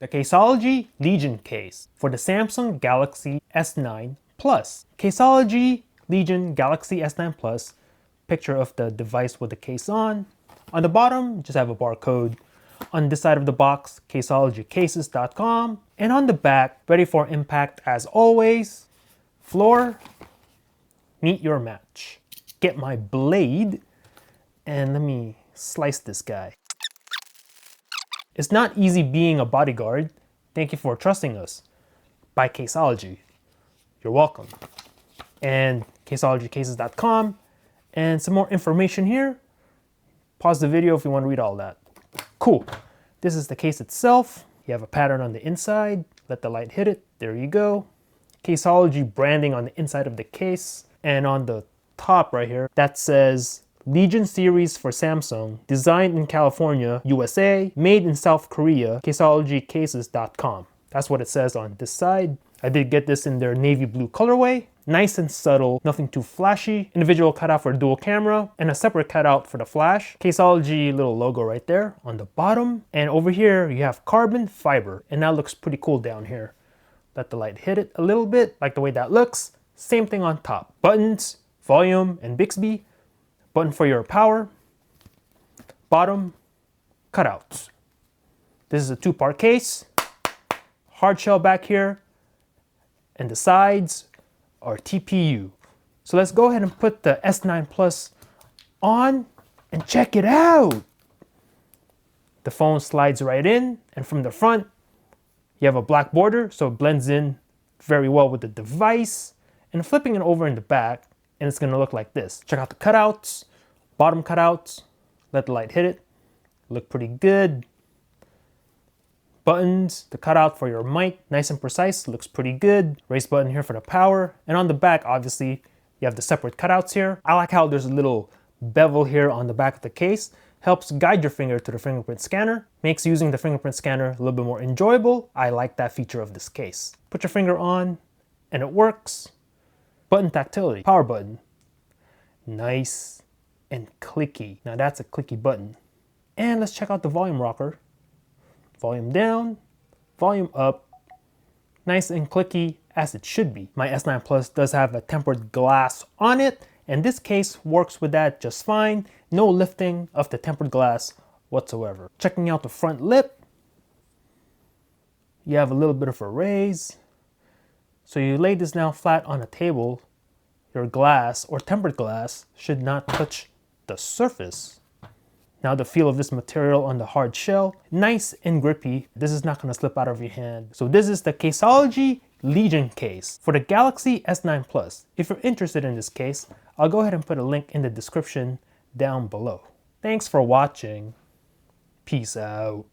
The Caseology Legion case for the Samsung Galaxy S9 Plus. Caseology Legion Galaxy S9 Plus, picture of the device with the case on. On the bottom, just have a barcode. On this side of the box, caseologycases.com. And on the back, ready for impact as always, floor, meet your match. Get my blade, and let me slice this guy. It's not easy being a bodyguard. Thank you for trusting us. By Caseology. You're welcome. And caseologycases.com. And some more information here. Pause the video if you want to read all that. Cool. This is the case itself. You have a pattern on the inside. Let the light hit it. There you go. Caseology branding on the inside of the case. And on the top right here, that says Legion Series for Samsung, designed in California, USA, made in South Korea, caseologycases.com. That's what it says on this side. I did get this in their navy blue colorway. Nice and subtle, nothing too flashy. Individual cutout for dual camera and a separate cutout for the flash. Caseology little logo right there on the bottom. And over here you have carbon fiber, and that looks pretty cool down here. Let the light hit it a little bit, like the way that looks. Same thing on top. Buttons, volume, and Bixby. Button for your power. Bottom, cutouts. This is a two-part case. Hard shell back here. And the sides are TPU. So let's go ahead and put the S9 Plus on and check it out. The phone slides right in, and from the front, you have a black border, so it blends in very well with the device. And flipping it over in the back, and it's gonna look like this. Check out the cutouts, bottom cutouts, let the light hit it, look pretty good. Buttons, the cutout for your mic, nice and precise, looks pretty good. Raise button here for the power. And on the back, obviously, you have the separate cutouts here. I like how there's a little bevel here on the back of the case. Helps guide your finger to the fingerprint scanner. Makes using the fingerprint scanner a little bit more enjoyable. I like that feature of this case. Put your finger on, and it works. Button tactility, power button. Nice and clicky. Now that's a clicky button. And let's check out the volume rocker. Volume down, volume up, nice and clicky as it should be. My S9 Plus does have a tempered glass on it, and this case works with that just fine. No lifting of the tempered glass whatsoever. Checking out the front lip, you have a little bit of a raise. So you lay this down flat on a table, your glass or tempered glass should not touch the surface. Now the feel of this material on the hard shell, nice and grippy. This is not gonna slip out of your hand. So this is the Caseology Legion case for the Galaxy S9 Plus. If you're interested in this case, I'll go ahead and put a link in the description down below. Thanks for watching. Peace out.